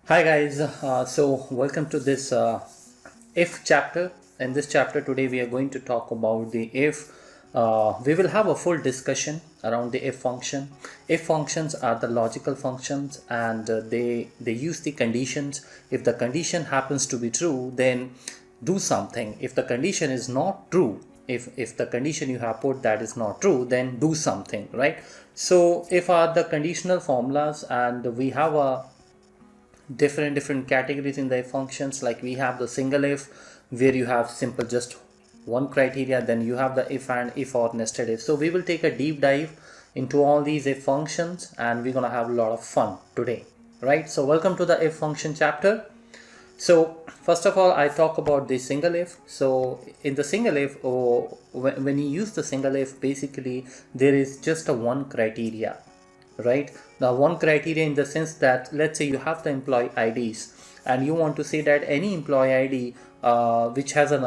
Hi guys, so welcome to this if chapter. In this chapter today we are going to talk about the if. We will have a full discussion around the if function. If functions are the logical functions and they use the conditions. If the condition happens to be true, then do something. If the condition is not true, if the condition you have put that is not true, then do something, right? So if are the conditional formulas, and we have a different categories in the if functions. Like we have the single if, where you have simple just one criteria. Then you have the if and if or nested if. So we will take a deep dive into all these if functions, and we're gonna have a lot of fun today, right? So welcome to the if function chapter. So first of all, I talk about the single if. So in the single if, or when you use the single if, basically there is just a one criteria, right? Now one criteria in the sense that, let's say you have the employee IDs and you want to say that any employee ID which has a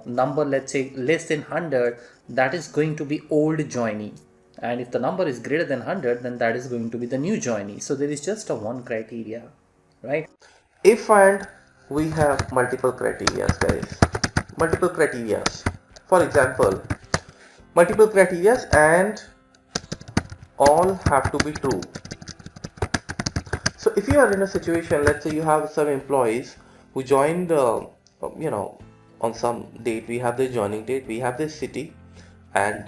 number, let's say less than 100, that is going to be old joinee, and if the number is greater than 100, then that is going to be the new joinee. So there is just a one criteria, right? If and we have multiple criteria, guys. Multiple criteria. For example, multiple criteria and all have to be true. So if you are in a situation, let's say you have some employees who joined, on some date, we have the joining date, we have this city, and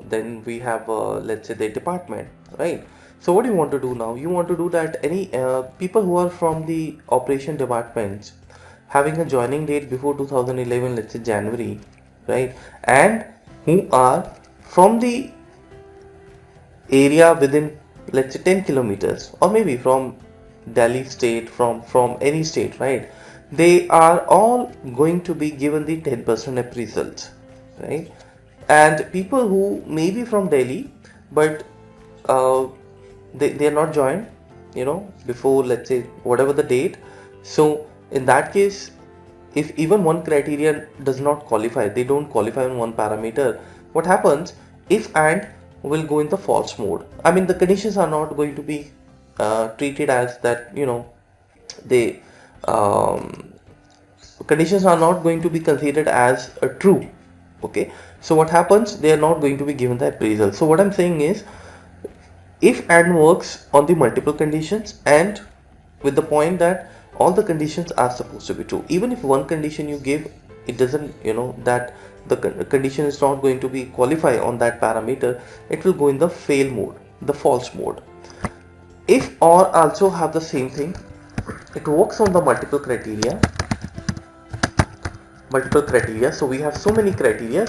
then we have, let's say, the department, right? So what do you want to do now? You want to do that any people who are from the operation departments having a joining date before 2011, let's say January, right? And who are from the area within, let's say, 10 kilometers, or maybe from Delhi state, from any state, right? They are all going to be given the 10% appraisals, right? And people who may be from Delhi, but uh, they are not joined, before, let's say, whatever the date. So in that case, if even one criterion does not qualify, they don't qualify in one parameter, what happens? If and will go in the false mode. I mean, the conditions are not going to be treated as that, they um, conditions are not going to be considered as a true. Okay, so what happens? They are not going to be given the appraisal. So what I'm saying is, if and works on the multiple conditions, and with the point that all the conditions are supposed to be true. Even if one condition you give, it doesn't, that the condition is not going to be qualify on that parameter, it will go in the fail mode, the false mode. If or also have the same thing, it works on the multiple criteria. So we have so many criteria.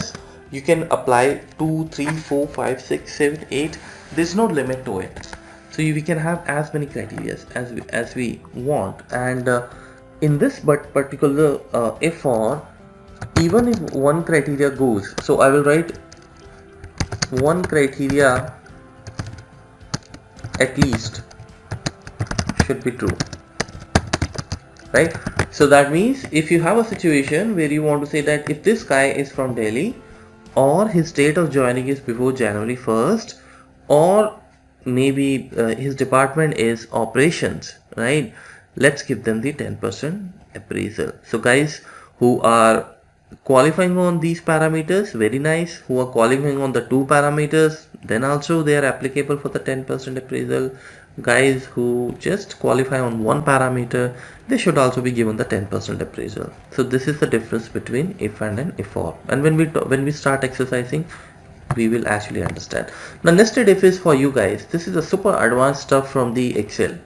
You can apply 2, 3, 4, 5, 6, 7, 8. There's no limit to it. So we can have as many criteria as we want. And in this particular if or, even if one criteria goes, so I will write one criteria at least should be true, right? So that means if you have a situation where you want to say that if this guy is from Delhi, or his date of joining is before January 1st, or maybe his department is operations, right? Let's give them the 10% appraisal. So guys who are qualifying on these parameters, very nice. Who are qualifying on the two parameters, then also they are applicable for the 10% appraisal. Guys who just qualify on one parameter, they should also be given the 10% appraisal. So this is the difference between if and an if or. And when we start exercising, we will actually understand. Now nested if is for you guys. This is a super advanced stuff from the Excel.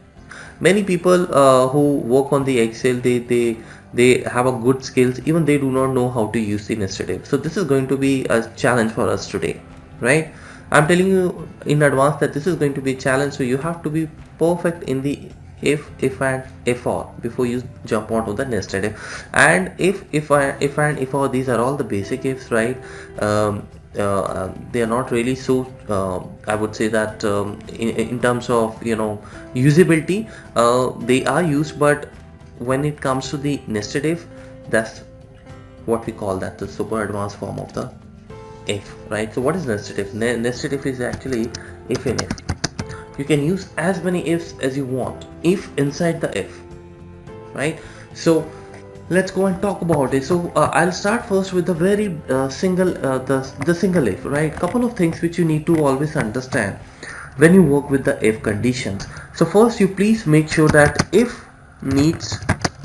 Many people who work on the Excel, they have a good skills, even they do not know how to use the nested if. So this is going to be a challenge for us today, right? I'm telling you in advance that this is going to be a challenge, so you have to be perfect in the if and if or before you jump onto the nested if. And if and if or, these are all the basic ifs, right? They are not really so I would say that in terms of usability, they are used, but when it comes to the nested if, that's what we call that the super advanced form of the if, right? So what is nested if? Nested if is actually if in if. You can use as many ifs as you want, if inside the if, right? So let's go and talk about it. So I'll start first with the very the single if, right? Couple of things which you need to always understand when you work with the if conditions. So first, you please make sure that if needs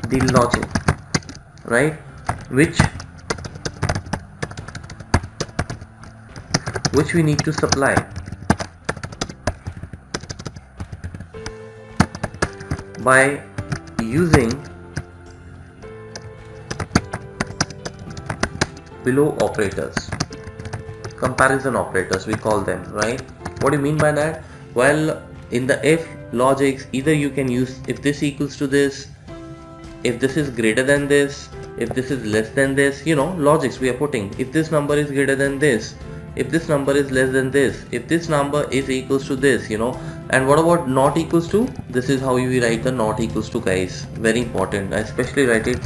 the logic, right, which we need to supply by using below operators, comparison operators we call them, right? What do you mean by that? Well, in the if logics, either you can use if this equals to this, if this is greater than this, if this is less than this, logics we are putting. If this number is greater than this, if this number is less than this, if this number is equals to this, and what about not equals to? This is how you write the not equals to, guys. Very important. I especially write it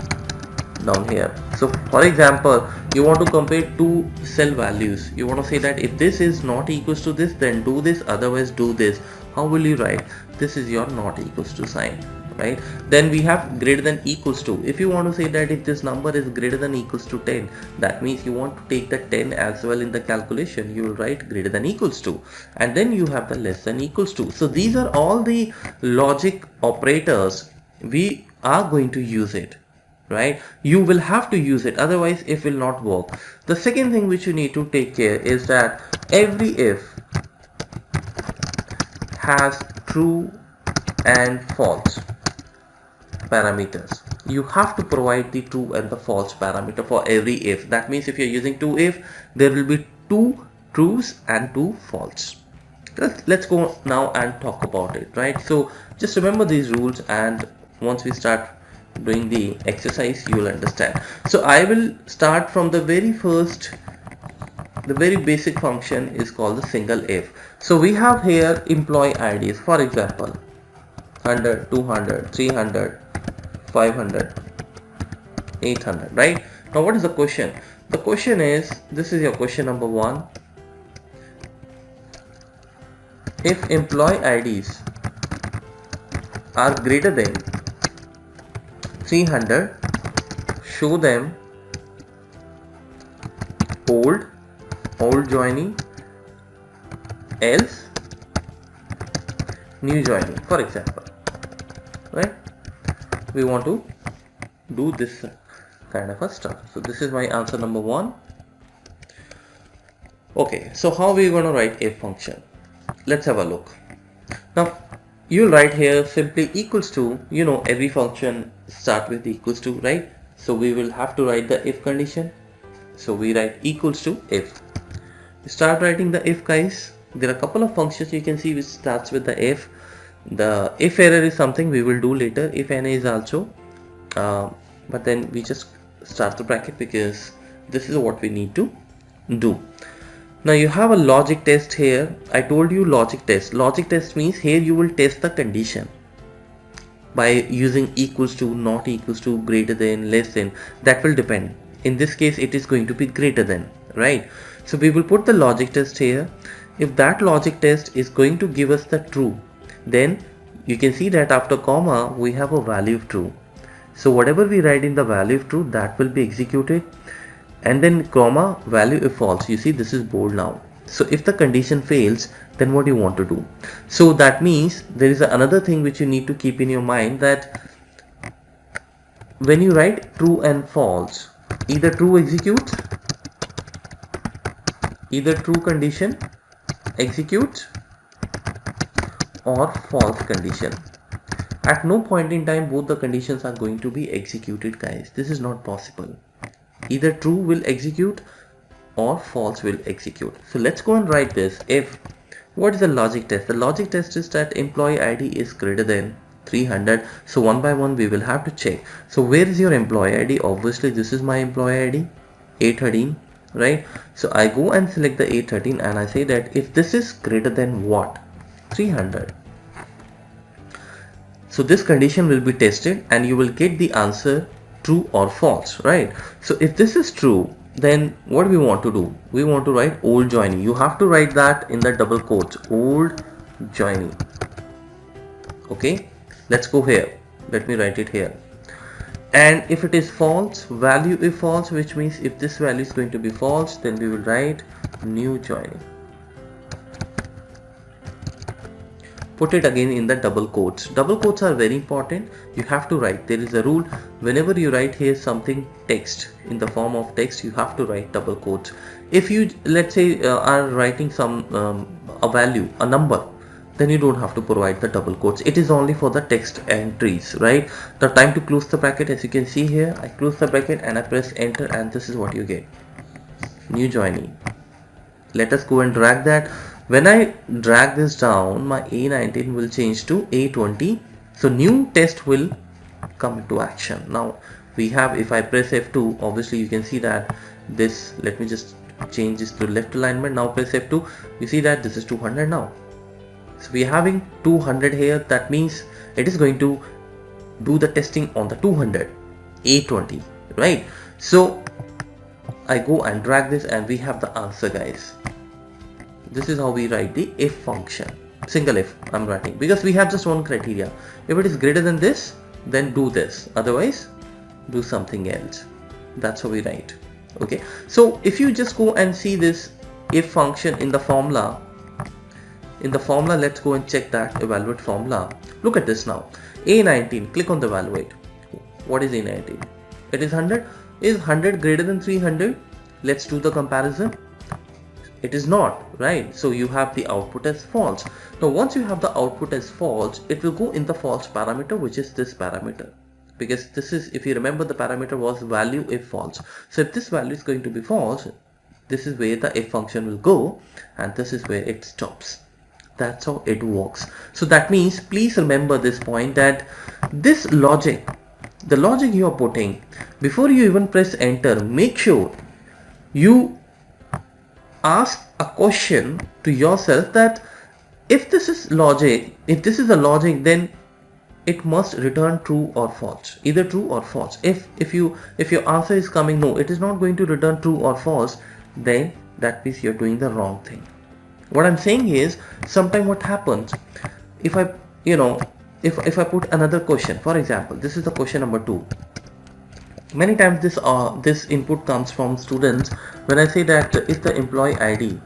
down here. So for example, you want to compare two cell values. You want to say that if this is not equals to this, then do this, otherwise do this. How will you write? This is your not equals to sign, right? Then we have greater than equals to. If you want to say that if this number is greater than equals to 10, that means you want to take the 10 as well in the calculation. You will write greater than equals to, and then you have the less than equals to. So these are all the logic operators we are going to use it, right? You will have to use it, otherwise it will not work. The second thing which you need to take care is that every if has true and false parameters. You have to provide the true and the false parameter for every if. That means if you're using two if, there will be two trues and two false. Let's go now and talk about it, right? So just remember these rules, and once we start doing the exercise, you will understand. So I will start from the very first. The very basic function is called the single if. So we have here employee IDs, for example 100, 200, 300, 500, 800, right? Now what is the question? The question is, this is your question number 1. If employee IDs are greater than 300, show them old joining, else new joining, for example, right? We want to do this kind of a stuff. So this is my answer number 1. Okay, so how we are going to write if function? Let's have a look. Now you'll write here simply equals to, every function start with equals to, right? So we will have to write the if condition. So we write equals to if. Start writing the if, guys. There are a couple of functions you can see which starts with the if. The if error is something we will do later. If na is also, but then we just start the bracket because this is what we need to do. Now you have a logic test here. I told you logic test. Logic test means here you will test the condition by using equals to, not equals to, greater than, less than. That will depend. In this case it is going to be greater than, right? So we will put the logic test here. If that logic test is going to give us the true, then you can see that after comma we have a value of true. So whatever we write in the value of true, that will be executed, and then comma value if false. You see this is bold now. So if the condition fails, then what do you want to do? So that means there is another thing which you need to keep in your mind, that when you write true and false, either true executes, either true condition executes, or false condition. At no point in time both the conditions are going to be executed, guys. This is not possible. Either true will execute or false will execute. So let's go and write this. If, what is the logic test? The logic test is that employee ID is greater than 300. So one by one we will have to check. So where is your employee ID? Obviously this is my employee ID, 813, right? So I go and select the 813 and I say that if this is greater than what? 300. So this condition will be tested and you will get the answer true or false, right? So if this is true, then what we want to do? We want to write old joining. You have to write that in the double quotes, old joining. Okay, let's go here. Let me write it here. And if it is false, value if false, which means if this value is going to be false, then we will write new joining. Put it again in the double quotes. Double quotes are very important. You have to write. There is a rule. Whenever you write here something text in the form of text, you have to write double quotes. If you, let's say, are writing some a value, a number, then you don't have to provide the double quotes. It is only for the text entries, right? The time to close the bracket, as you can see here, I close the bracket and I press enter, and this is what you get. New joining. Let us go and drag that. When I drag this down, my A19 will change to A20. So new test will come into action. Now we have, if I press F2, obviously you can see that this, let me just change this to left alignment. Now press F2, you see that this is 200 now. So we are having 200 here. That means it is going to do the testing on the 200, A20, right? So I go and drag this and we have the answer, guys. This is how we write the if function. Single if I'm writing, because we have just one criteria. If it is greater than this, then do this, otherwise do something else. That's how we write. Okay, so if you just go and see this if function in the formula, let's go and check that evaluate formula. Look at this now. A19, click on the evaluate. What is A19? It is 100. Is 100 greater than 300? Let's do the comparison. It is not, right? So you have the output as false. Now once you have the output as false, it will go in the false parameter, which is this parameter, because this is, if you remember, the parameter was value if false. So if this value is going to be false, this is where the if function will go, and this is where it stops. That's how it works. So that means, please remember this point, that this logic, the logic you are putting, before you even press enter, make sure you ask a question to yourself that if this is logic, if this is a logic, then it must return true or false, either true or false. If your answer is coming no, it is not going to return true or false, then that means you're doing the wrong thing. What I'm saying is, sometimes what happens, if I put another question, for example, this is the question number 2. Many times this input comes from students when I say that if the employee ID,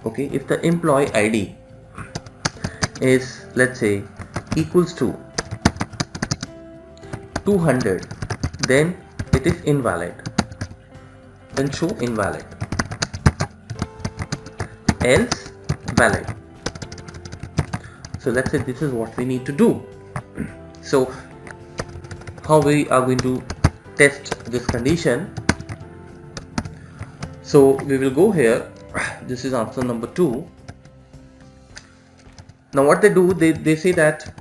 okay, if the employee ID is, let's say, equals to 200, then it is invalid. Then show invalid, else valid. So let's say this is what we need to do. So how we are going to test this condition? So we will go here. This is answer number 2. Now what they do, they say that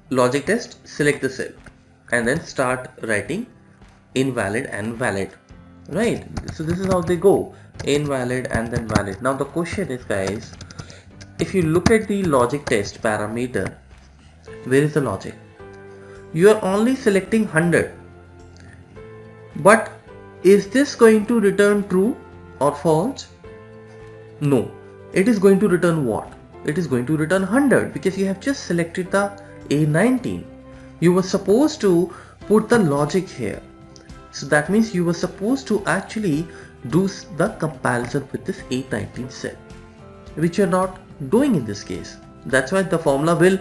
logic test, select the cell and then start writing invalid and valid, right? So this is how they go, invalid and then valid. Now the question is, guys, if you look at the logic test parameter, where is the logic? You are only selecting 100, but is this going to return true or false? No, it is going to return what? It is going to return 100, because you have just selected the A19. You were supposed to put the logic here. So that means you were supposed to actually do the comparison with this A19 cell, which you're not doing in this case. That's why the formula will,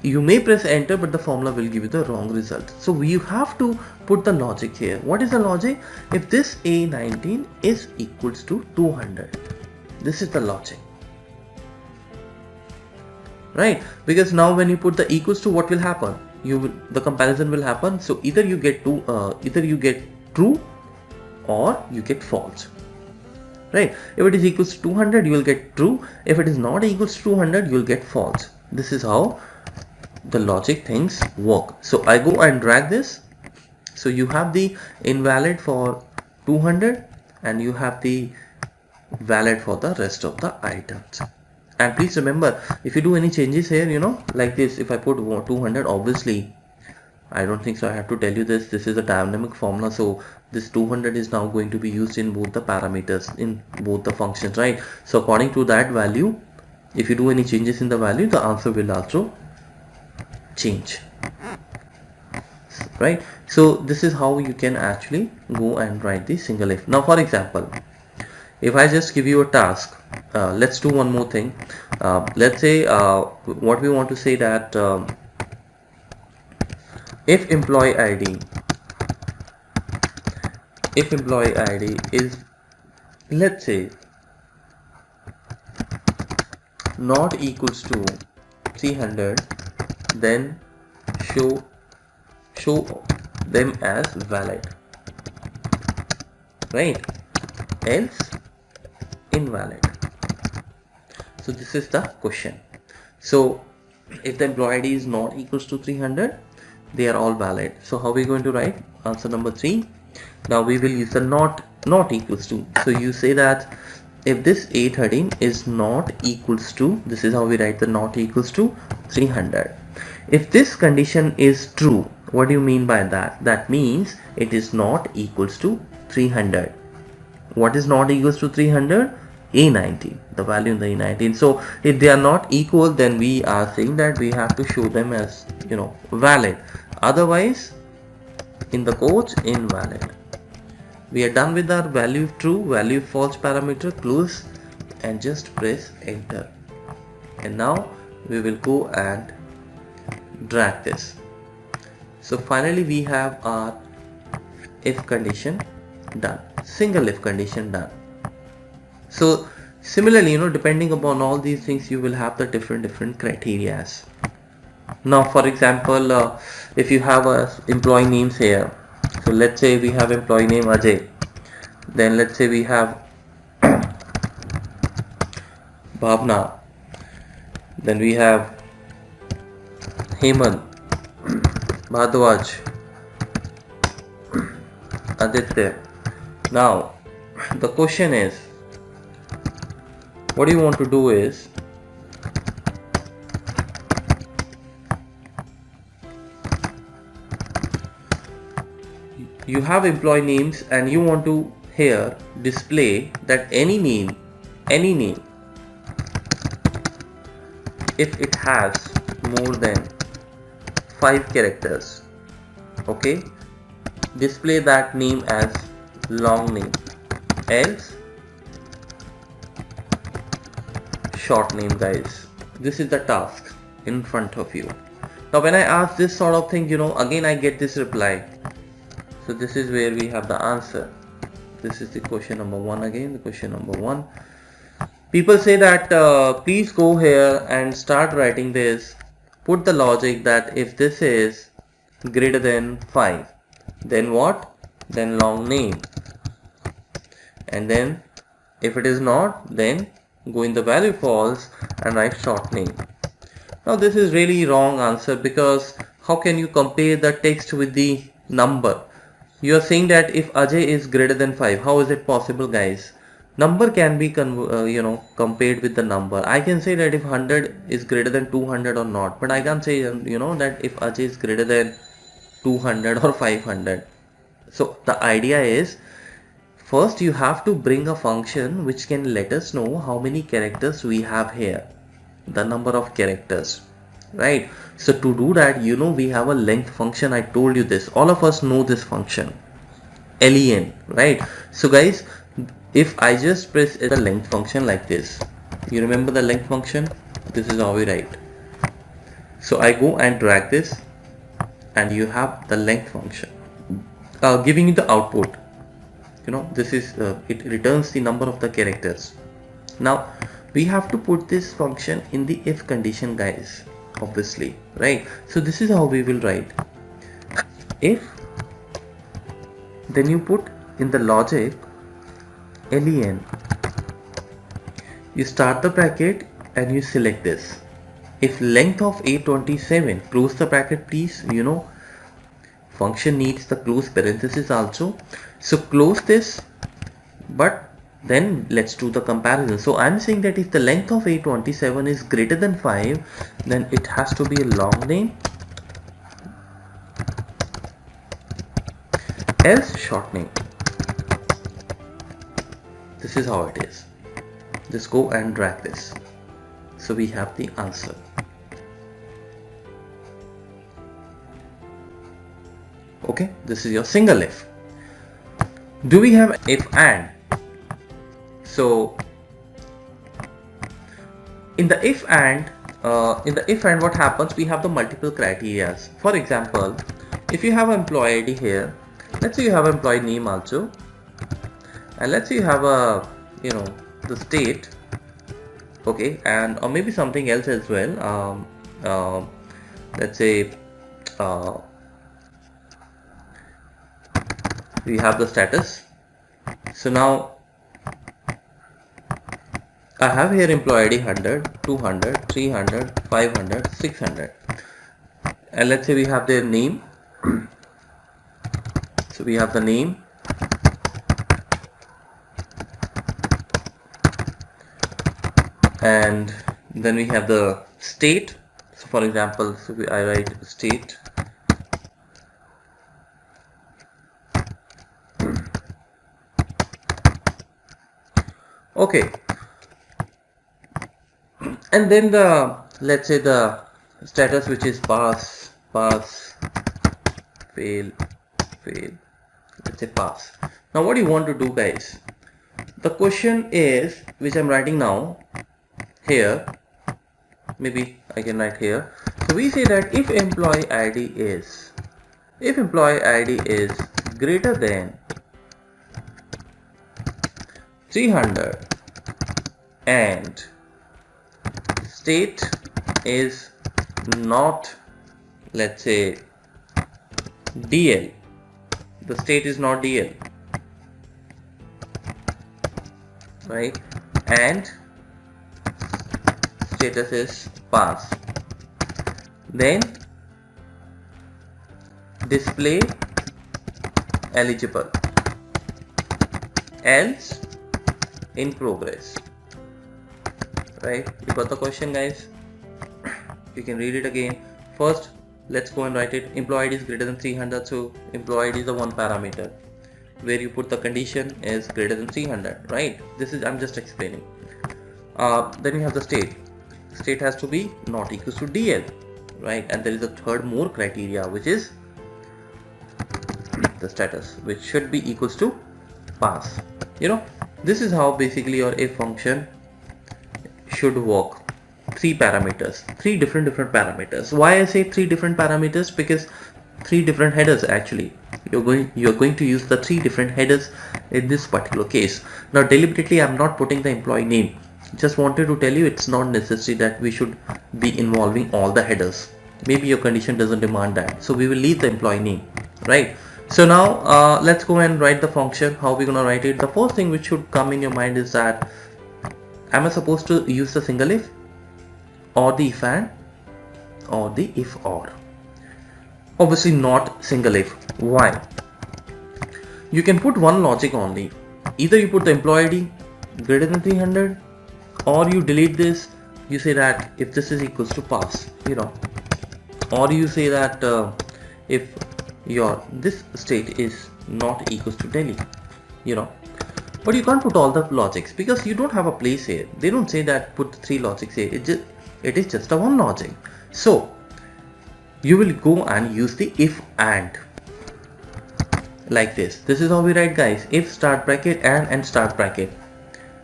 you may press enter, but the formula will give you the wrong result. So you have to put the logic here. What is the logic? If this A19 is equals to 200, this is the logic, right? Because now when you put the equals to, what will happen? The comparison will happen. So either you get true or you get false, right? If it is equals to 200, you will get true. If it is not equals to 200, you will get false. This is how the logic things work. So I go and drag this. So you have the invalid for 200 and you have the valid for the rest of the items. And please remember, if you do any changes here, like this, if I put 200, obviously I don't think so I have to tell you this is a dynamic formula, so this 200 is now going to be used in both the parameters, in both the functions, right? So according to that value, if you do any changes in the value, the answer will also change. right? So this is how you can actually go and write the single if. Now for example, if I just give you a task, let's do one more thing. Let's say what we want to say that if employee ID is, let's say, not equals to 300, then show them as valid, right? Else invalid. So this is the question. So if the employee ID is not equals to 300, they are all valid. So how are we going to write answer number 3? Now we will use the not equals to. So you say that if this A13 is not equals to, this is how we write the not equals to 300. If this condition is true, what do you mean by that? That means it is not equals to 300. What is not equals to 300? A19, the value in the A19. So if they are not equal, then we are saying that we have to show them as, valid. Otherwise, in the quotes, invalid. We are done with our value true, value false parameter, close and just press enter. And now we will go and drag this. So finally we have our if condition done, single if condition done. So similarly, depending upon all these things, you will have the different criteria. Now for example, if you have a employee names here, so let's say we have employee name Ajay, then let's say we have Bhavna, then we have Hemant, Bhadwaj, Aditya. Now the question is, what you want to do is, you have employee names and you want to here display that any name, if it has more than 5 characters, okay, display that name as long name, else short name, guys. This is the task in front of you. Now when I ask this sort of thing, again I get this reply. So this is where we have the answer. This is the question number 1 again, the question number 1. People say that please go here and start writing this. Put the logic that if this is greater than 5, then what? Then long name. And then if it is not, then go in the value false and write short name. Now this is really wrong answer, because how can you compare the text with the number? You are saying that if Ajay is greater than 5, how is it possible, guys? Number can be compared with the number. I can say that if 100 is greater than 200 or not, but I can't say that if Ajay is greater than 200 or 500. So the idea is, first you have to bring a function which can let us know how many characters we have here, the number of characters, right? So to do that, we have a length function. I told you this, all of us know this function, len, right? So guys, if I just press the length function like this, you remember the length function, this is how we write. So I go and drag this and you have the length function giving you the output. This is it returns the number of the characters. Now we have to put this function in the if condition, guys, obviously, right? So this is how we will write if, then you put in the logic len, you start the bracket and you select this. If length of A27, close the bracket please, function needs the close parenthesis also, so close this, but then let's do the comparison. So I'm saying that if the length of A27 is greater than 5, then it has to be a long name, else short name. This is how it is. Just go and drag this. So we have the answer. Okay, this is your single if. Do we have if and? So in the if and what happens, we have the multiple criterias. For example, if you have employee ID here, let's say you have employee name also, and let's say you have a the state, okay, and or maybe something else as well. Let's say we have the status. So now I have here employee ID 100, 200, 300, 500, 600, and let's say we have their name. So we have the name, and then we have the state. So for example, I write state, okay, and then the, let's say the status, which is pass, fail, let's say pass. Now what do you want to do, guys? The question is, which I'm writing now here, maybe I can write here. So we say that if employee ID is greater than 300 and state is not, let's say, DL, the state is not DL, right, and status is pass, then display eligible, else in progress. Right, you got the question, guys? You can read it again. First, let's go and write it. Employee ID is greater than 300, so employee ID is the one parameter where you put the condition is greater than 300, right? This is, I'm just explaining. Then you have the state. State has to be not equal to DL, right? And there is a third more criteria, which is the status, which should be equals to pass. This is how basically your if function should work. Three parameters, three different parameters. Why I say three different parameters? Because three different headers actually. You're going to use the three different headers in this particular case. Now deliberately I'm not putting the employee name. Just wanted to tell you it's not necessary that we should be involving all the headers. Maybe your condition doesn't demand that. So we will leave the employee name, right? So now let's go and write the function. How we're gonna write it? The first thing which should come in your mind is that, am I supposed to use the single if, or the if and, or the if or? Obviously not single if. Why? You can put one logic only. Either you put the employee ID greater than 300, or you delete this. You say that if this is equals to pass, or you say that if this state is not equals to Delhi, but you can't put all the logics because you don't have a place here. They don't say that put three logics here. It is just a one logic. So you will go and use the if and, like this. This is how we write, guys. If start bracket and start bracket.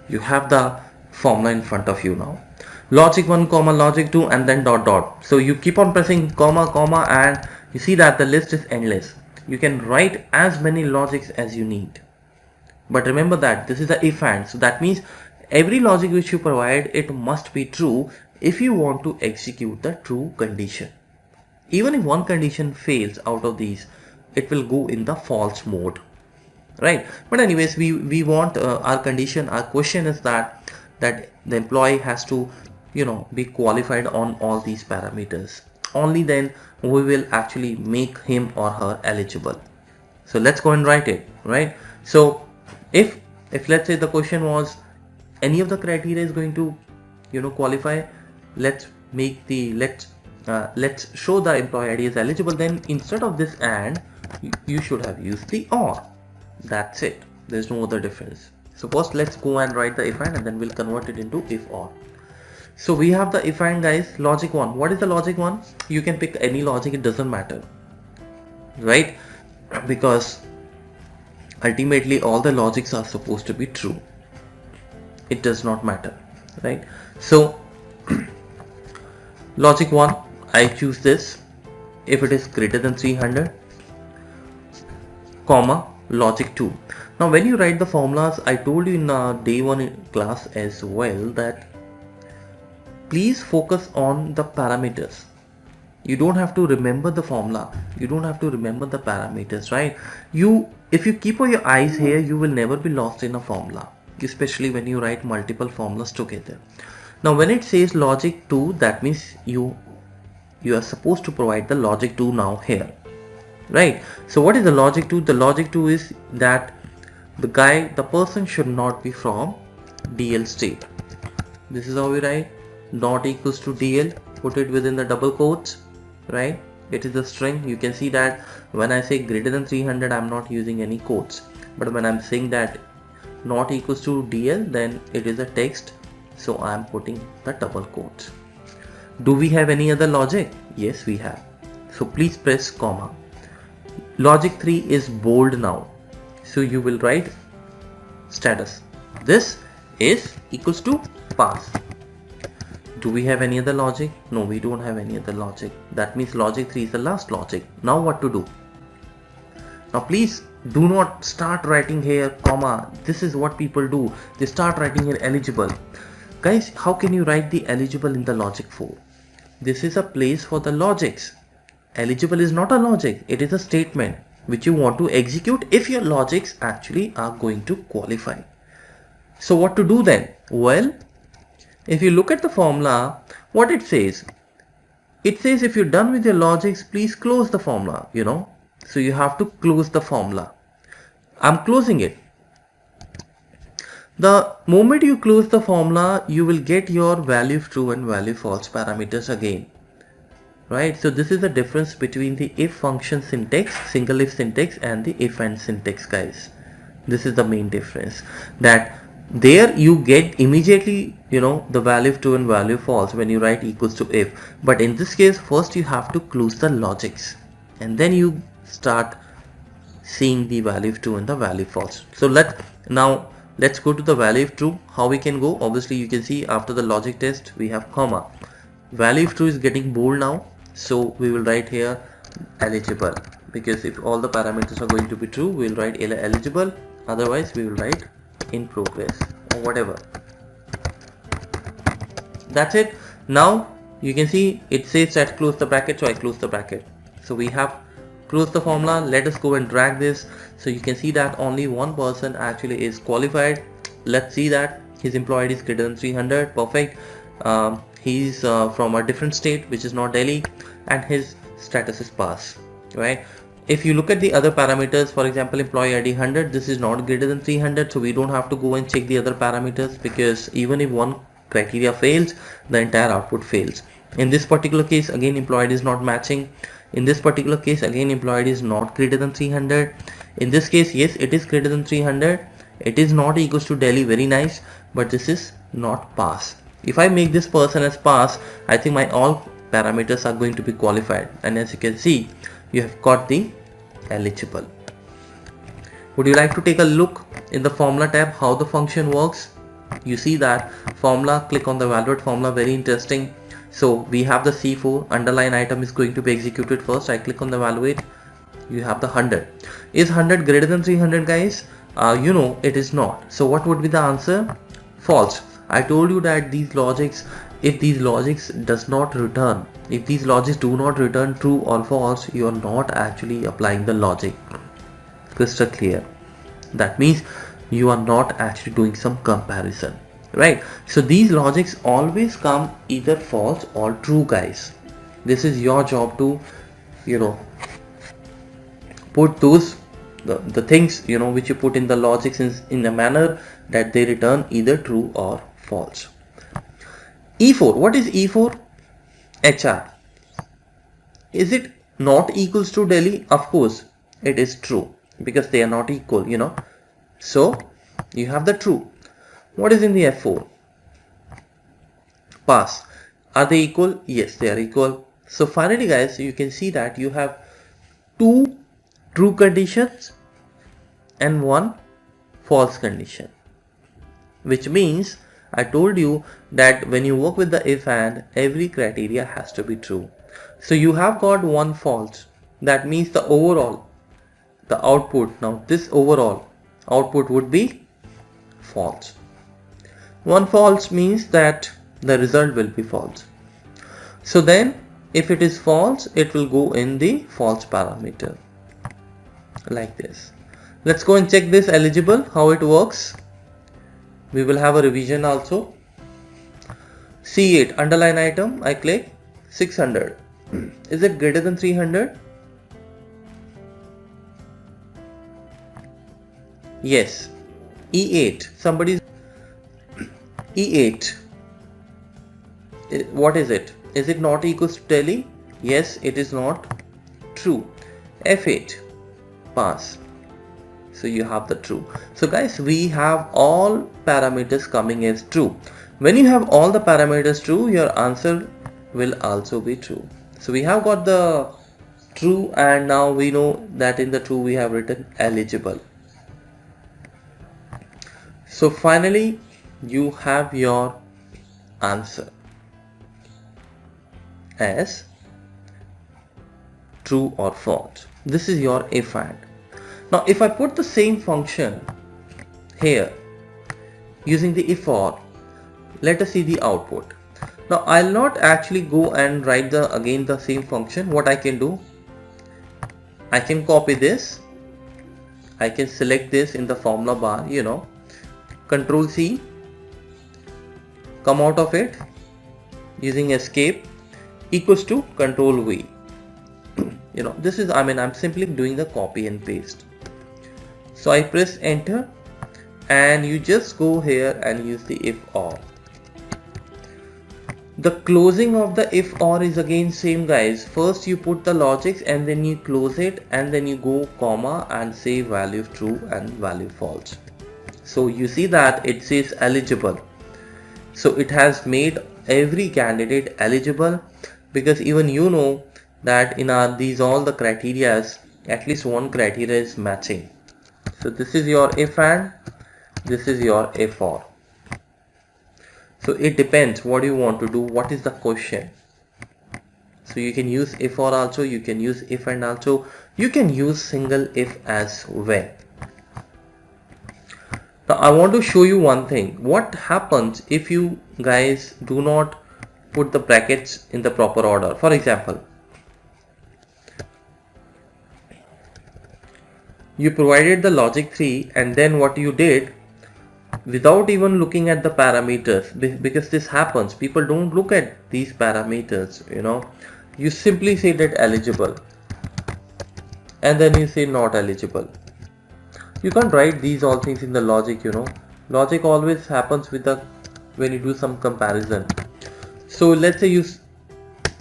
You have the formula in front of you now. Logic 1, comma, logic 2, and then dot dot. So you keep on pressing comma, comma, and you see that the list is endless. You can write as many logics as you need. But remember that this is the if and. So that means every logic which you provide, it must be true if you want to execute the true condition. Even if one condition fails out of these, it will go in the false mode, right? But anyways, we want our condition, our question is that the employee has to be qualified on all these parameters. Only then we will actually make him or her eligible. So let's go and write it, right? So if let's say the question was any of the criteria is going to qualify, let's show the employee ID is eligible, then instead of this and, you should have used the or. That's it. There's no other difference. So first let's go and write the if and then we'll convert it into if or. So we have the if and, guys. Logic 1. What is the logic 1? You can pick any logic, it doesn't matter, right? because ultimately all the logics are supposed to be true. It does not matter, right? So logic 1, I choose this if it is greater than 300, comma, logic 2. Now when you write the formulas, I told you in day 1 class as well that please focus on the parameters. You don't have to remember the formula, you don't have to remember the parameters, right? If you keep your eyes here, you will never be lost in a formula, especially when you write multiple formulas together. Now when it says logic 2, that means you are supposed to provide the logic 2 now here, right? So what is the logic 2? The logic 2 is that the person should not be from DL state. This is how we write not equals to DL, put it within the double quotes, right? It is a string. You can see that when I say greater than 300, I'm not using any quotes, but when I'm saying that not equals to DL, then it is a text, so I'm putting the double quotes. Do we have any other logic? Yes, we have. So please press comma. Logic 3 is bold now, so you will write status. This is equals to pass. Do we have any other logic? No, we don't have any other logic. That means logic 3 is the last logic. Now what to do? Now please do not start writing here comma. This is what people do. They start writing here eligible. Guys, how can you write the eligible in the logic 4? This is a place for the logics. Eligible is not a logic. It is a statement which you want to execute if your logics actually are going to qualify. So what to do then? Well, if you look at the formula, what it says if you're done with your logics, please close the formula, So you have to close the formula. I'm closing it. The moment you close the formula, you will get your value true and value false parameters again. Right? So this is the difference between the if function syntax, single if syntax, and the if and syntax, guys. This is the main difference. That there you get immediately, the value true and value false when you write equals to if. But in this case, first you have to close the logics, and then you start seeing the value true and the value false. So let's go to the value true. How we can go? Obviously, you can see after the logic test we have comma. Value true is getting bold now, so we will write here eligible, because if all the parameters are going to be true, we will write eligible. Otherwise, we will write in progress or whatever. That's it. Now you can see it says that close the bracket, so I close the bracket. So we have closed the formula. Let us go and drag this. So you can see that only one person actually is qualified. Let's see that his employee is greater than 300. Perfect. He's from a different state, which is not Delhi, and his status is pass, right? If you look at the other parameters, for example, employee ID 100, this is not greater than 300, so we don't have to go and check the other parameters, because even if one criteria fails, the entire output fails. In this particular case, again, employee ID is not matching. In this particular case, again, employee ID is not greater than 300. In this case, yes, it is greater than 300. It is not equals to Delhi, very nice, but this is not pass. If I make this person as pass, I think my all parameters are going to be qualified, and as you can see, you have got the eligible. Would you like to take a look in the formula tab how the function works? You see that formula, click on the evaluate formula, very interesting. So we have the C4 underline item is going to be executed first. I click on the evaluate. You have the 100. Is 100 greater than 300, guys? It is not. So what would be the answer? False. I told you that these logics, if these logics does not return, if these logics do not return true or false, you are not actually applying the logic. Crystal clear. That means you are not actually doing some comparison, right? So these logics always come either false or true, guys. This is your job to, put those the things which you put in the logics in a manner that they return either true or false. E4. What is E4? HR. Is it not equals to Delhi? Of course it is true, because they are not equal, So you have the true. What is in the F4? Pass. Are they equal? Yes, they are equal. So finally, guys, you can see that you have two true conditions and one false condition, which means I told you that when you work with the if and, every criteria has to be true. So you have got one false. That means the overall, the output, now this overall output would be false. One false means that the result will be false. So then if it is false, it will go in the false parameter like this. Let's go and check this eligible, how it works. We will have a revision also. C8 underline item, I click 600. Is it greater than 300? Yes. E8, somebody's E8. What is it? Is it not equals to tally? Yes, it is not true. F8, pass. So you have the true. So guys, we have all parameters coming as true. When you have all the parameters true, your answer will also be true. So we have got the true, and now we know that in the true we have written eligible. So finally you have your answer as true or false. This is your if and. Now if I put the same function here using the if or, let us see the output. Now I'll not actually go and write again the same function. What I can do, I can copy this, I can select this in the formula bar, Control C, come out of it using escape, equals to Control V. This is, I'm simply doing the copy and paste. So I press enter and you just go here and use the if or. The closing of the if or is again same, guys. First you put the logics and then you close it and then you go comma and say value true and value false. So you see that it says eligible. So it has made every candidate eligible, because even you know that in these all the criterias, at least one criteria is matching. So this is your if and this is your if or. So it depends what you want to do, what is the question. So you can use if or also, you can use if and also, you can use single if as well. Now I want to show you one thing. What happens if you guys do not put the brackets in the proper order? For example, you provided the logic 3 and then what you did, without even looking at the parameters, because this happens, people don't look at these parameters, you simply say that eligible and then you say not eligible. You can't write these all things in the logic, logic always happens when you do some comparison. So let's say you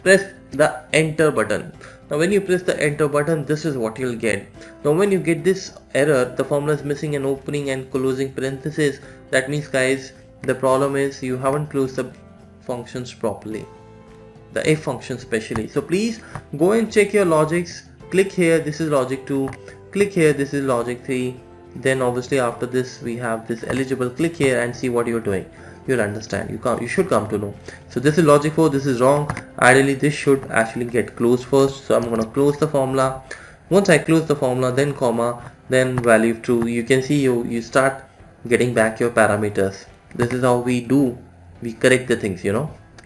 press the enter button. Now when you press the enter button, this is what you'll get. Now when you get this error, the formula is missing an opening and closing parenthesis. That means, guys, the problem is you haven't closed the functions properly, the if function especially. So please go and check your logics. Click here, this is logic 2. Click here, this is logic 3. Then obviously after this we have this eligible. Click here and see what you're doing. You'll understand. You should come to know. So this is logic 4. This is wrong. Ideally this should actually get closed first. So I'm going to close the formula. Once I close the formula, then comma, then value true, you can see you start getting back your parameters. This is how we correct the things,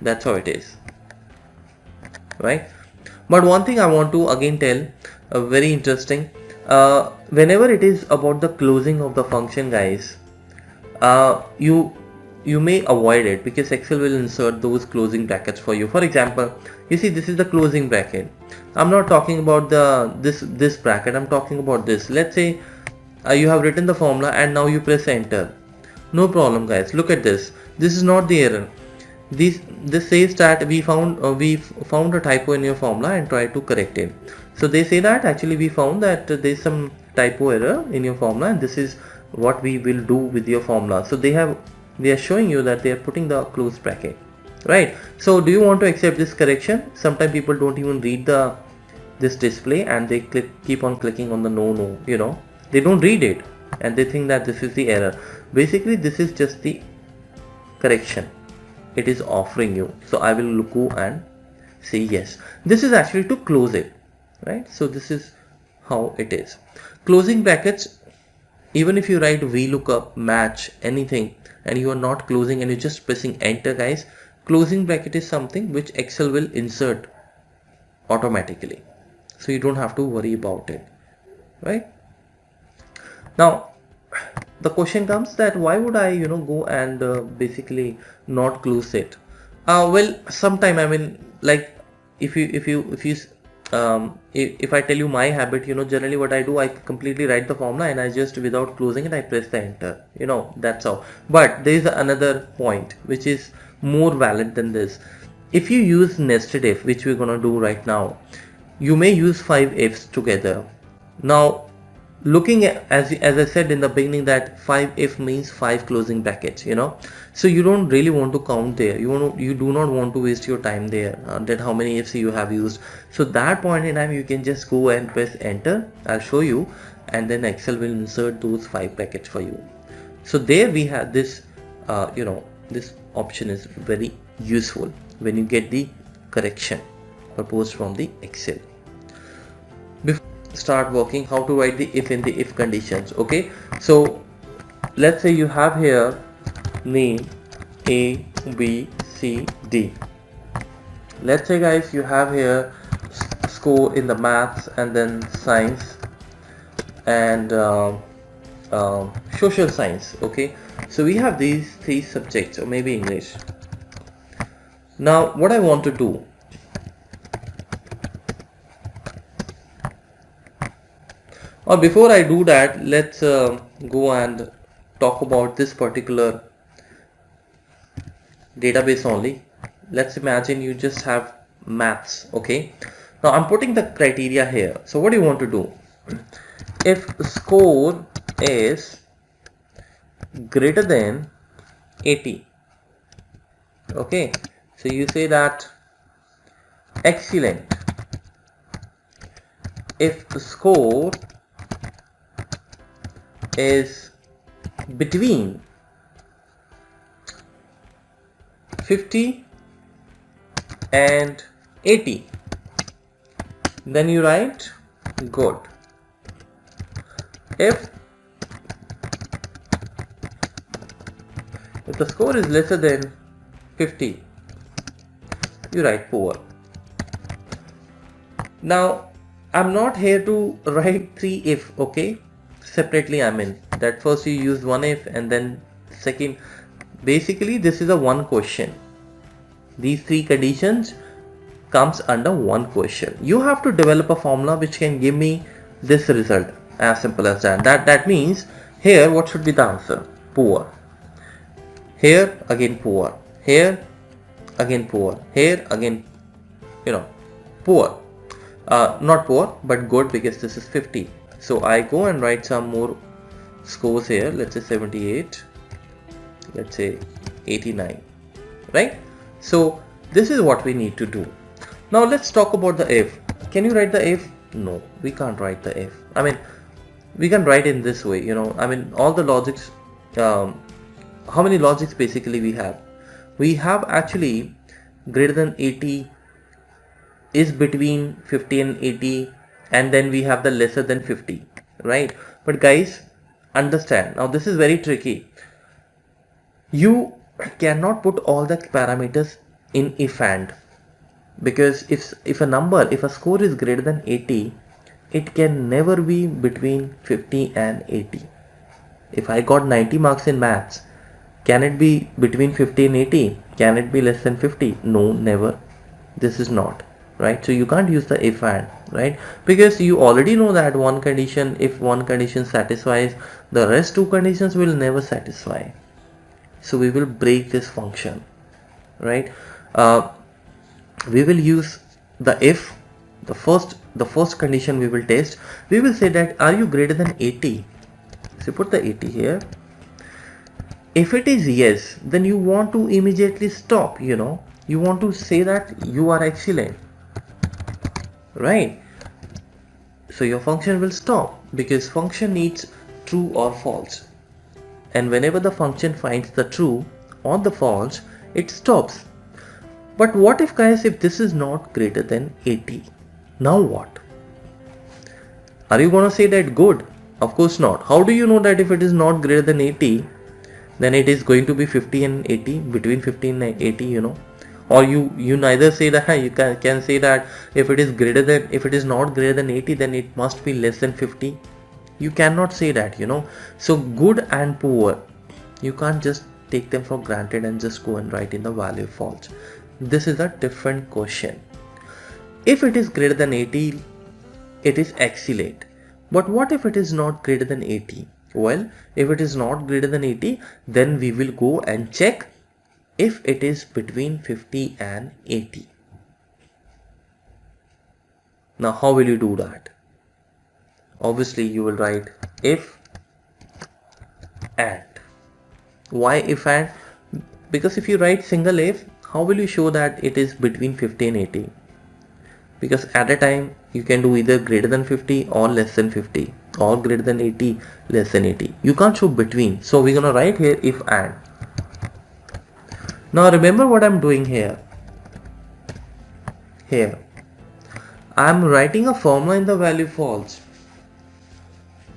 that's how it is, right? But one thing I want to again tell, very interesting, whenever it is about the closing of the function, guys, you may avoid it, because Excel will insert those closing brackets for you. For example, you see this is the closing bracket. I'm not talking about this bracket, I'm talking about this. Let's say you have written the formula and now you press enter. No problem, guys, look at this. This is not the error. This says that we found a typo in your formula and try to correct it. So they say that actually we found that there's some typo error in your formula and this is what we will do with your formula. So they are showing you that they are putting the close bracket, right? So do you want to accept this correction? Sometimes people don't even read the this display and they keep on clicking on the no, they don't read it and they think that this is the error. Basically this is just the correction it is offering you. So I will go and say yes. This is actually to close it, right? So this is how it is. Closing brackets, even if you write VLOOKUP, match, anything, and you are not closing and you're just pressing enter, guys, closing bracket is something which Excel will insert automatically. So you don't have to worry about it, right? Now, the question comes that why would I, go and basically not close it? Well, sometime, I mean, like if I tell you my habit, generally what I do, I completely write the formula and I just, without closing it, I press the enter, that's how. But there is another point which is more valid than this. If you use nested if, which we're gonna do right now, you may use 5 ifs together. Now, looking at, as I said in the beginning, that 5 if means 5 closing brackets, so you don't really want to count there. You do not want to waste your time there, that how many ifs you have used. So that point in time you can just go and press enter. I'll show you, and then Excel will insert those 5 brackets for you. So there we have this, this option is very useful when you get the correction proposed from the Excel. Before start working, how to write the if in the if conditions. Okay, so let's say you have here name A, B, C, D. Let's say, guys, you have here score in the maths and then science and social science. Okay, so we have these 3 subjects, or maybe English. Now what I want to do, or before I do that, let's go and talk about this particular database only. Let's imagine you just have maths. Okay, now I'm putting the criteria here. So what do you want to do? If score is greater than 80, okay, so you say that excellent. If the score is between 50 and 80, then you write good. If the score is lesser than 50, you write poor. Now I'm not here to write 3 if, okay, separately. I mean that first you use 1 if and then second. Basically this is a one question. These 3 conditions comes under one question. You have to develop a formula which can give me this result, as simple as that. That means here what should be the answer? Poor. Here again poor. Here again poor. Here again, poor. Not poor but good, because this is 50. So I go and write some more scores here. Let's say 78. Let's say 89, right? So this is what we need to do. Now let's talk about the if. Can you write the if? No, we can't write the if. I mean, we can write in this way, I mean, all the logics. How many logics basically we have? We have actually greater than 80 is between 50 and 80, and then we have the lesser than 50, right? But guys, understand, now this is very tricky. You cannot put all the parameters in if and, because if a score is greater than 80, it can never be between 50 and 80. If I got 90 marks in maths, can it be between 50 and 80? Can it be less than 50? No, never. This is not, right? So you can't use the if and, right? Because you already know that one condition, if one condition satisfies, the rest 2 conditions will never satisfy. So we will break this function, right? We will use the if. The first condition we will test. We will say that are you greater than 80? So put the 80 here. If it is yes, then you want to immediately stop. You want to say that you are excellent, right? So your function will stop because function needs true or false. And whenever the function finds the true or the false, it stops. But what if guys, if this is not greater than 80? Now what? Are you gonna say that good? Of course not. How do you know that if it is not greater than 80, then it is going to be 50 and 80, between 50 and 80, Or you neither say that, you can say that if it is not greater than 80, then it must be less than 50. You cannot say that, So good and poor, you can't just take them for granted and just go and write in the value false. This is a different question. If it is greater than 80, it is excellent. But what if it is not greater than 80? Well, if it is not greater than 80, then we will go and check if it is between 50 and 80. Now, how will you do that? Obviously, you will write if and. Why if and? Because if you write single if, how will you show that it is between 50 and 80? Because at a time, you can do either greater than 50 or less than 50, or greater than 80, less than 80. You can't show between. So we're gonna write here if and. Now remember what I'm doing here. Here, I'm writing a formula in the value false.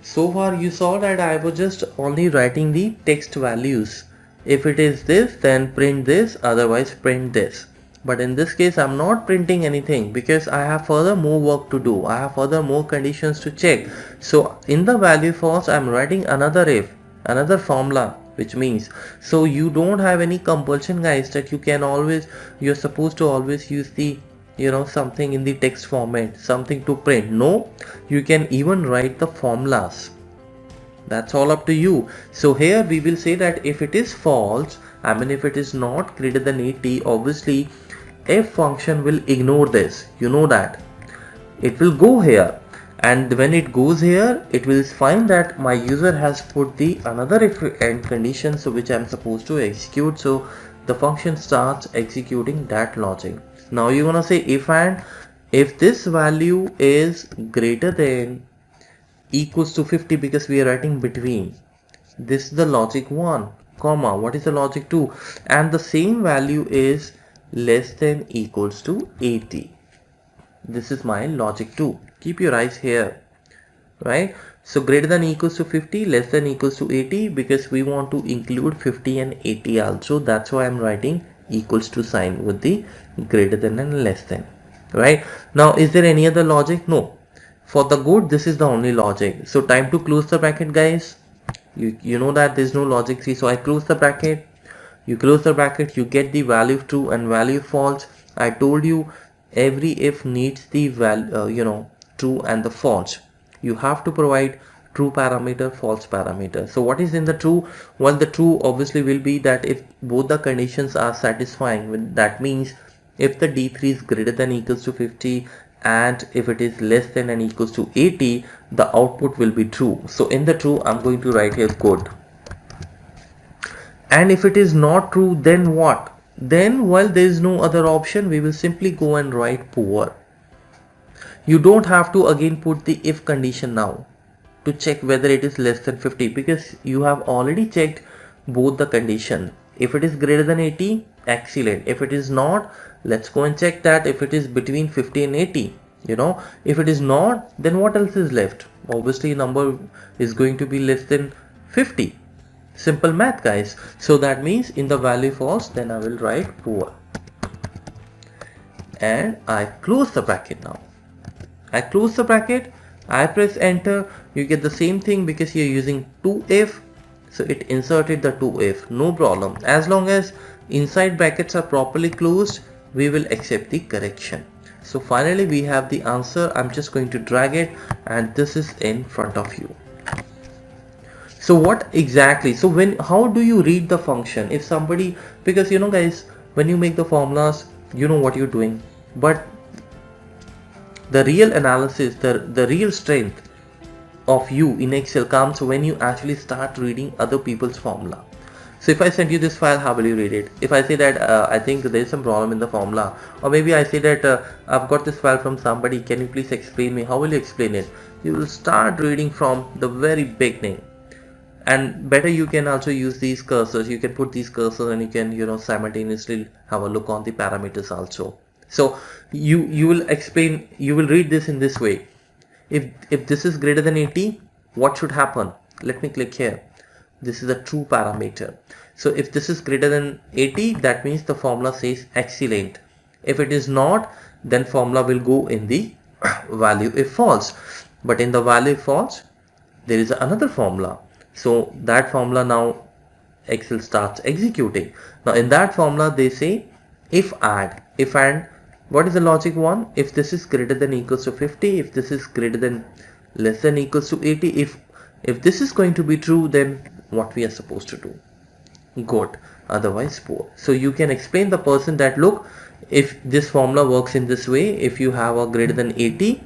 So far you saw that I was just only writing the text values. If it is this, then print this, otherwise print this. But in this case, I'm not printing anything because I have further more work to do. I have further more conditions to check. So in the value false, I'm writing another if, another formula, which means, so you don't have any compulsion guys that you're supposed to always use the, something in the text format, something to print. No, you can even write the formulas. That's all up to you. So here we will say that if it is false, if it is not greater than 80, obviously f function will ignore this. You know that. It will go here, and when it goes here, it will find that my user has put the another if and condition, so which I'm supposed to execute. So the function starts executing that logic. Now you're gonna say if and if this value is greater than equals to 50, because we are writing between. This is the logic 1, comma, what is the logic 2? And the same value is less than equals to 80. This is my logic 2. Keep your eyes here, right? So greater than equals to 50, less than equals to 80, because we want to include 50 and 80 also. That's why I'm writing equals to sign with the greater than and less than, right? Now, is there any other logic? No. For the good, this is the only logic. So time to close the bracket, guys. You know that there's no logic 3. So I close the bracket. You close the bracket. You get the value true and value false. I told you every if needs the value, true and the false. You have to provide true parameter, false parameter. So what is in the true? Well, the true obviously will be that if both the conditions are satisfying. That means if the D3 is greater than equals to 50 and if it is less than and equals to 80, the output will be true. So in the true, I'm going to write here good. And if it is not true, then what? Then, while there is no other option, we will simply go and write poor. You don't have to again put the if condition now to check whether it is less than 50, because you have already checked both the condition. If it is greater than 80, excellent. If it is not, let's go and check that if it is between 50 and 80. If it is not, then what else is left? Obviously number is going to be less than 50. Simple math, guys. So that means in the value false, then I will write poor. And I close the bracket now. I close the bracket, I press enter, you get the same thing because you're using 2if. So it inserted the 2if, no problem. As long as inside brackets are properly closed, we will accept the correction. So finally we have the answer. I'm just going to drag it and this is in front of you. So what exactly? So how do you read the function? If somebody, because guys, when you make the formulas, you know what you're doing. But the real analysis, the real strength of you in Excel comes when you actually start reading other people's formula. So if I send you this file, how will you read it? If I say that I think there is some problem in the formula, or maybe I say that I've got this file from somebody, can you please explain me? How will you explain it? you will start reading from the very beginning. And better, you can also use these cursors. You can put these cursors and you can simultaneously have a look on the parameters also. So you will explain, you will read this in this way. If this is greater than 80, what should happen? Let me click here. This is a true parameter. So if this is greater than 80, that means the formula says excellent. If it is not, then formula will go in the value if false. But in the value if false, there is another formula. So that formula now Excel starts executing. Now in that formula they say if and what is the logic one? If this is greater than equals to 50, if this is greater than less than equals to 80, if this is going to be true, then what we are supposed to do? Good, otherwise poor. So you can explain the person that look, if this formula works in this way, if you have a greater than 80,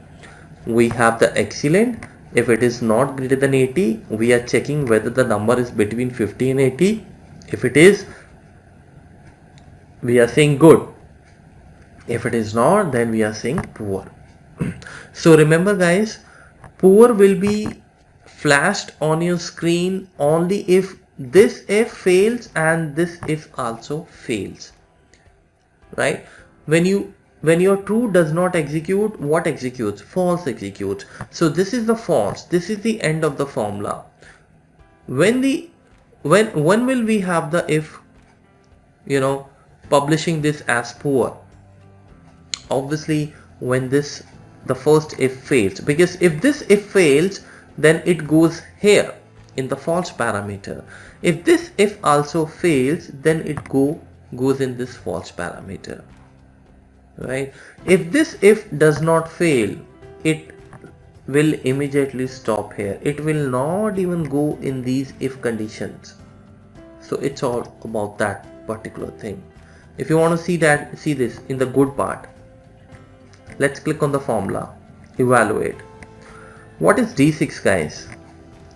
we have the excellent. If it is not greater than 80, we are checking whether the number is between 50 and 80. If it is, we are saying good. If it is not, then we are saying poor. So remember guys, poor will be flashed on your screen only if this if fails and this if also fails, right? When your true does not execute, what executes? False executes. So this is the false. This is the end of the formula. When will we have the if publishing this as poor? Obviously when the first if fails, because if this if fails, then it goes here in the false parameter. If this if also fails, then it goes in this false parameter, right? If this if does not fail, it will immediately stop here. It will not even go in these if conditions. So it's all about that particular thing. If you want to see this in the good part, let's click on the formula, evaluate. What is D6 guys?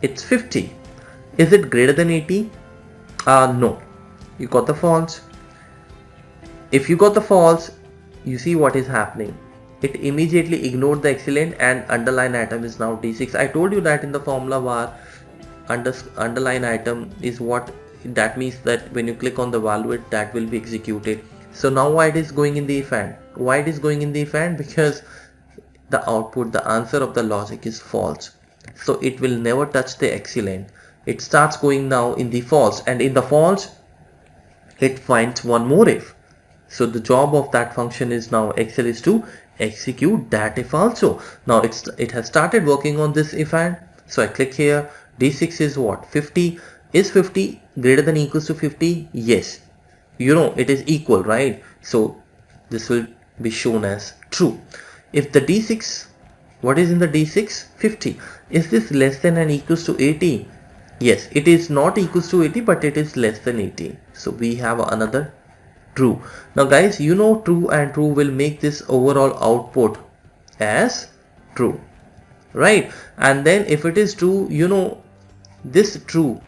It's 50. Is it greater than 80? No. You got the false. If you got the false, you see what is happening. It immediately ignored the excellent and underline item is now D6. I told you that in the formula bar, underline item is what that means, that when you click on the value, that will be executed. So now why it is going in the if and? Why it is going in the if and? Because the output, the answer of the logic is false. So it will never touch the excellent. It starts going now in the false, and in the false it finds one more if. So the job of that function is now Excel is to execute that if also. Now it has started working on this if and. So I click here. D6 is what? 50. Is 50 greater than equals to 50? Yes. It is equal, right? So this will be shown as true. If the D6, what is in the D6? 50. Is this less than and equals to 80? Yes, it is not equals to 80, but it is less than 80. So we have another true. Now guys, true and true will make this overall output as true, right? And then if it is true, this true,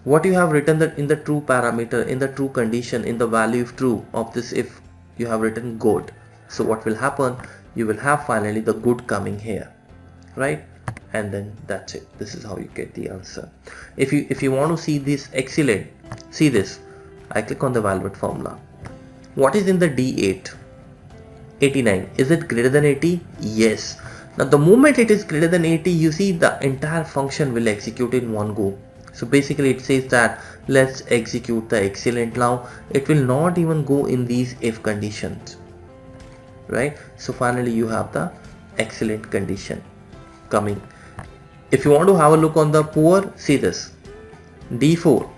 what you have written that in the true parameter, in the true condition, in the value of true of this if, you have written good. So what will happen? You will have finally the good coming here, right? And then that's it. This is how you get the answer. If you want to see this excellent, see this. I click on the evaluate formula. What is in the D8? 89. Is it greater than 80? Yes. Now the moment it is greater than 80, you see the entire function will execute in one go. So basically it says that let's execute the excellent now. It will not even go in these if conditions, right? So finally you have the excellent condition coming. If you want to have a look on the poor, see this. D4,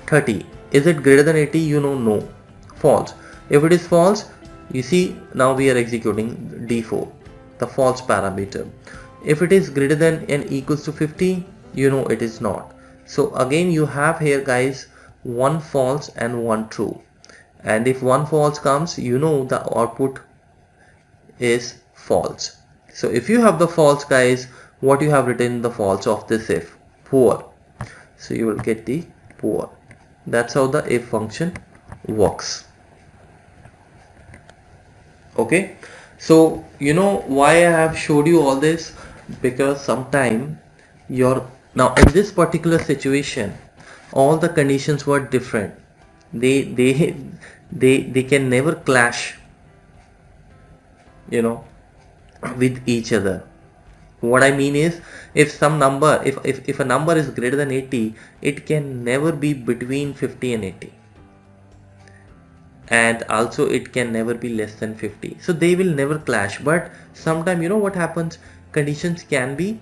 30. Is it greater than 80? No. False. If it is false, you see now we are executing D4, the false parameter. If it is greater than and equals to 50, it is not. So again you have here guys one false and one true. And if one false comes, the output is false. So if you have the false guys, what you have written the false of this if? Poor. So you will get the poor. That's how the if function works. Okay. So why I have showed you all this, because sometime now in this particular situation all the conditions were different. They can never clash, you know, with each other. What I mean is, if some number, if a number is greater than 80, it can never be between 50 and 80. And also it can never be less than 50. So they will never clash. But sometimes, you know what happens? Conditions can be,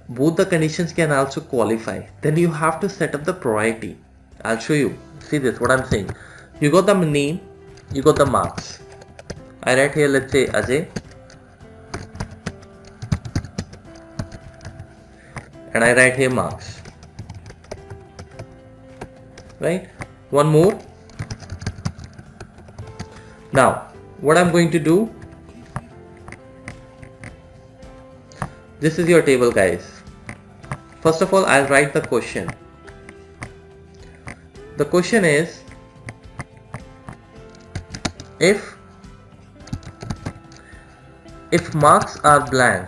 both the conditions can also qualify. Then you have to set up the priority. I'll show you. See this, what I'm saying. You got the name, you got the marks. I write here, let's say Ajay, and I write here marks, right? One more. Now what I'm going to do, this is your table, guys. First of all, I'll write the question. The question is, if marks are blank,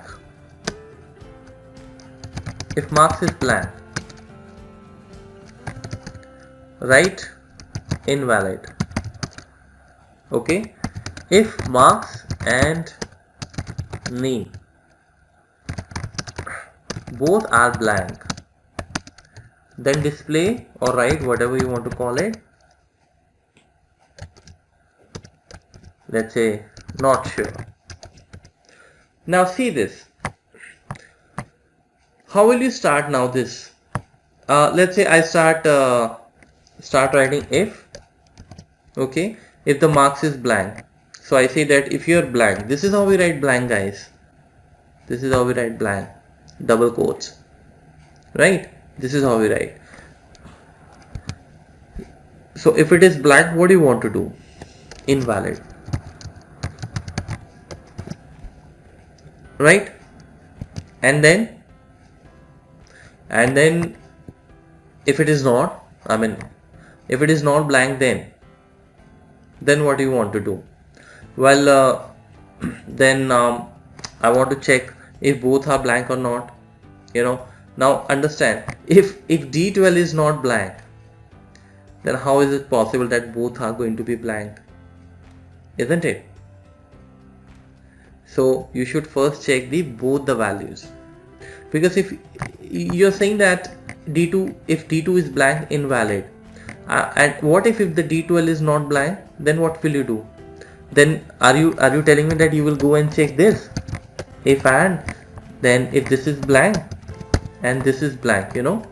if marks is blank, write invalid. Okay, if marks and name both are blank, then display or write whatever you want to call it, let's say not sure. Now see this, how will you start now this? Let's say I start writing if, okay, if the marks is blank. So I say that if you're blank, this is how we write blank, guys. This is how we write blank, double quotes, right? This is how we write. So if it is blank, what do you want to do? Invalid, right? And then if it is not, if it is not blank, then what do you want to do? Well, then I want to check if both are blank or not, you know. Now understand, if D12 is not blank, then how is it possible that both are going to be blank? Isn't it? So you should first check both the values, because if you're saying that D2, if D2 is blank, invalid, and what if the D12 is not blank, then what will you do? Then are you telling me that you will go and check this, if and then if this is blank and this is blank, you know,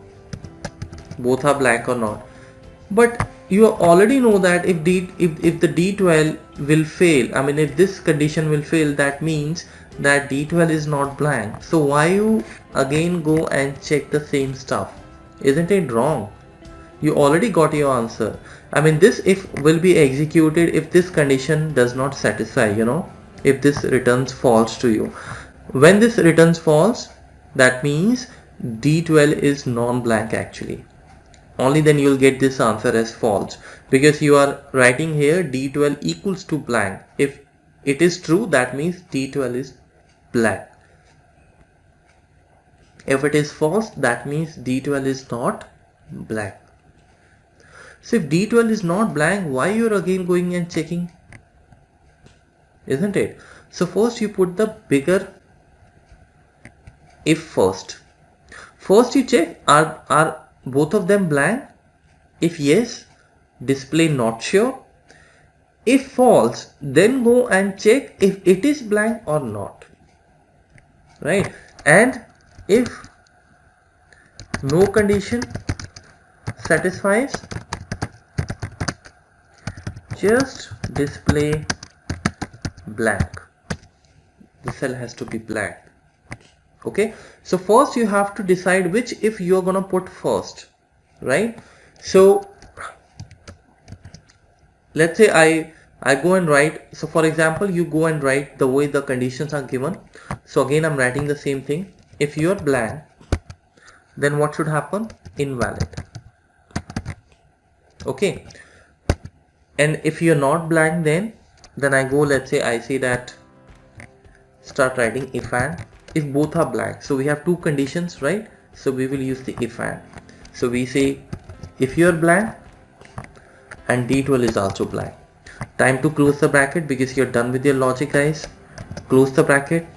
both are blank or not? But you already know that if the D12 will fail, if this condition will fail, that means that D12 is not blank. So why you again go and check the same stuff? Isn't it wrong? You already got your answer. This if will be executed if this condition does not satisfy, you know, if this returns false to you. When this returns false, that means D12 is non-blank actually. Only then you will get this answer as false, because you are writing here D12 equals to blank. If it is true, that means D12 is blank. If it is false, that means D12 is not blank. So if D12 is not blank, why you are again going and checking? Isn't it? So first you put the bigger if first. First you check, are both of them blank? If yes, display not sure. If false, then go and check if it is blank or not, right? And if no condition satisfies, just display blank. The cell has to be blank. Okay, so first you have to decide which if you are gonna put first, right? So let's say I go and write, so for example you go and write the way the conditions are given. So again I'm writing the same thing. If you are blank, then what should happen? Invalid. Okay, and if you're not blank, then I go, let's say I say that start writing if and if both are blank. So we have two conditions, right? So we will use the if and. So we say if you are blank and D12 is also blank. Time to close the bracket because you're done with your logic, guys. Close the bracket,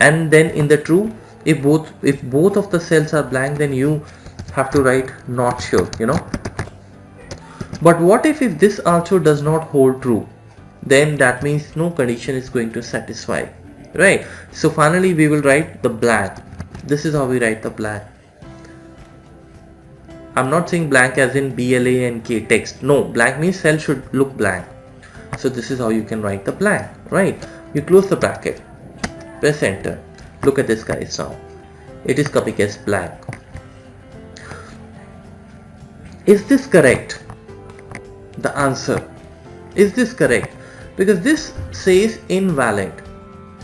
and then in the true, if both of the cells are blank, then you have to write not sure, But what if this also does not hold true? Then that means no condition is going to satisfy, right? So finally we will write the blank. This is how we write the blank. I'm not saying blank as in BLANK text. No, blank means cell should look blank. So this is how you can write the blank, right? You close the bracket, press enter. Look at this, guys. Now it is coming as blank. Is this correct? The answer, is this correct? Because this says invalid.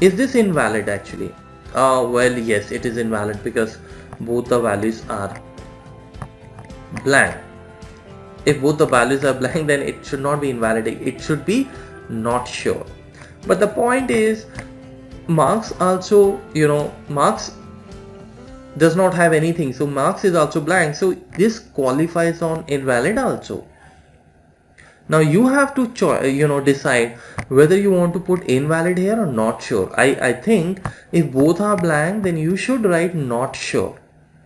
Is this invalid actually? Well, yes, it is invalid because both the values are blank. If both the values are blank, then it should not be invalid. It should be not sure. But the point is, marks also, marks does not have anything. So marks is also blank. So this qualifies on invalid also. Now you have to decide whether you want to put invalid here or not sure. I think if both are blank, then you should write not sure.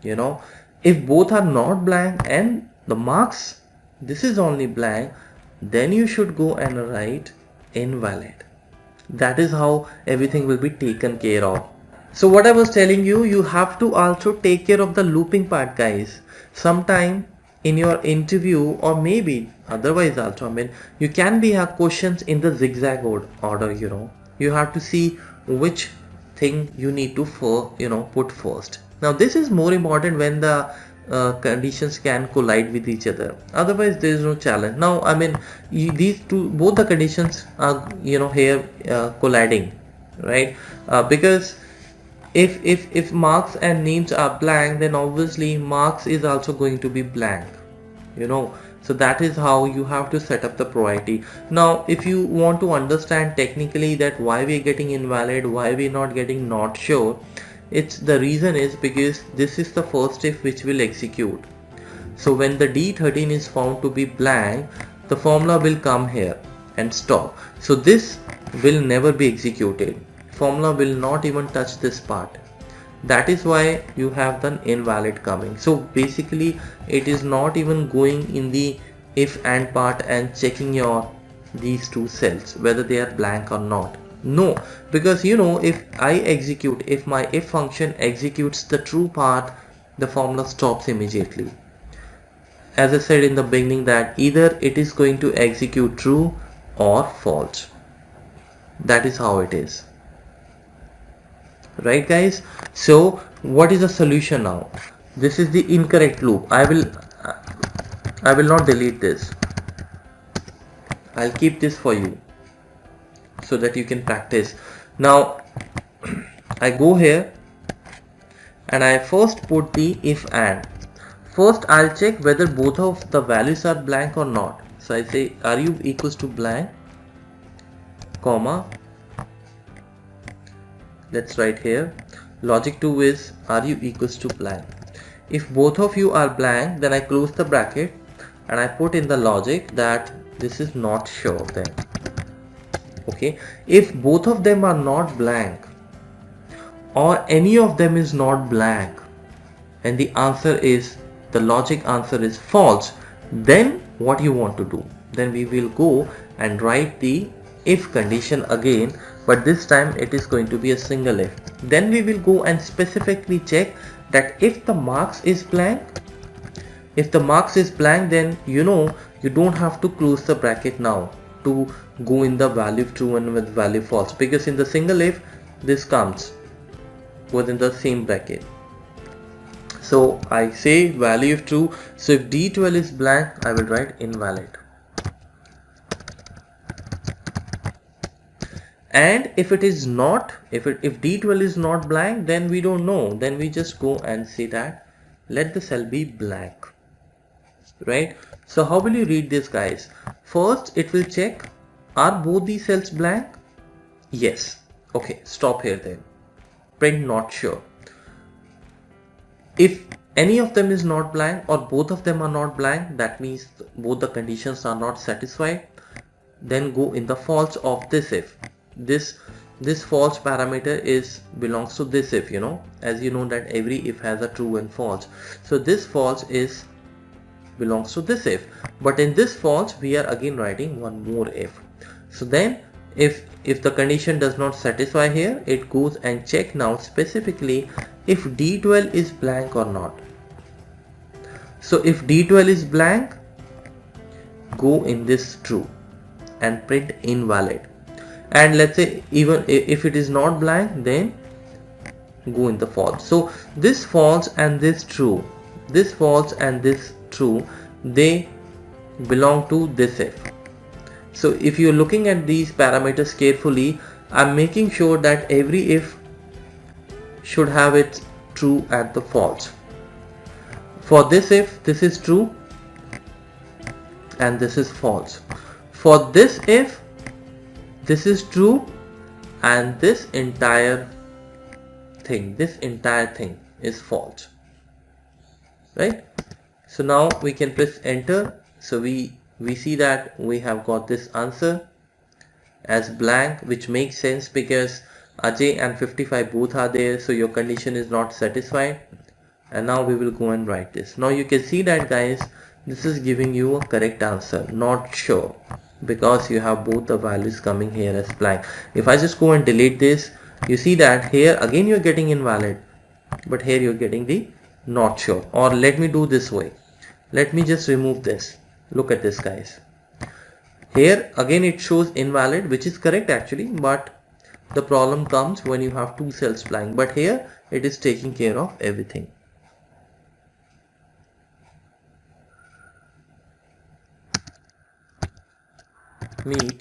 If both are not blank and the marks, this is only blank, then you should go and write invalid. That is how everything will be taken care of. So what I was telling you, you have to also take care of the looping part, guys. Sometime in your interview, or maybe otherwise also, you can have questions in the zigzag order. You have to see which thing you need to put first. Now this is more important when the conditions can collide with each other. Otherwise there is no challenge. Now both the conditions are here colliding, right? Because if marks and names are blank, then obviously marks is also going to be blank, so that is how you have to set up the priority. Now if you want to understand technically that why we are getting invalid, why we are not getting not sure, the reason is because this is the first if which will execute. So when the D13 is found to be blank, the formula will come here and stop. So this will never be executed. Formula will not even touch this part. That is why you have the invalid coming. So basically it is not even going in the if and part and checking these two cells whether they are blank or not. No, because if my if function executes the true part, the formula stops immediately. As I said in the beginning, that either it is going to execute true or false. That is how it is. Right, guys? So what is the solution now? This is the incorrect loop. I will not delete this. I'll keep this for you so that you can practice. Now I go here and I first put the if and. First I'll check whether both of the values are blank or not. So I say are you equals to blank, comma, let's write here logic 2 is are you equals to blank. If both of you are blank, then I close the bracket and I put in the logic that this is not sure then. Okay, if both of them are not blank or any of them is not blank and the answer is, the logic answer is false, then what you want to do? Then we will go and write the if condition again, but this time it is going to be a single if. Then we will go and specifically check that if the marks is blank, then you don't have to close the bracket now to go in the value true and with value false, because in the single if this comes within the same bracket. So I say value if true. So if D12 is blank, I will write invalid. And if it is not, if D12 is not blank, then we don't know. Then we just go and say that let the cell be blank. Right? So how will you read this, guys? First it will check, are both these cells blank? Yes. Okay, stop here then. Print not sure. If any of them is not blank or both of them are not blank, that means both the conditions are not satisfied. Then go in the false of this if. This false parameter is belongs to this if, as you know that every if has a true and false. So this false is belongs to this if, but in this false we are again writing one more if. So then if the condition does not satisfy here, it goes and check now specifically if D12 is blank or not. So if D12 is blank, go in this true and print invalid. And let's say even if it is not blank, then go in the false. So this false and this true, this false and this true, they belong to this if. So if you're looking at these parameters carefully, I'm making sure that every if should have its true and the false. For this if, this is true and this is false. For this if, this is true and this entire thing is false, right? So now we can press enter. So we see that we have got this answer as blank, which makes sense because Ajay and 55 both are there, so your condition is not satisfied. And now we will go and write this. Now you can see that, guys, this is giving you a correct answer, not sure, because you have both the values coming here as blank. If I just go and delete this, you see that here again you're getting invalid, but here you're getting the not sure. Or let me do this way. Let me just remove this. Look at this, guys. Here again it shows invalid, which is correct actually, but the problem comes when you have two cells blank. But here it is taking care of everything. Meet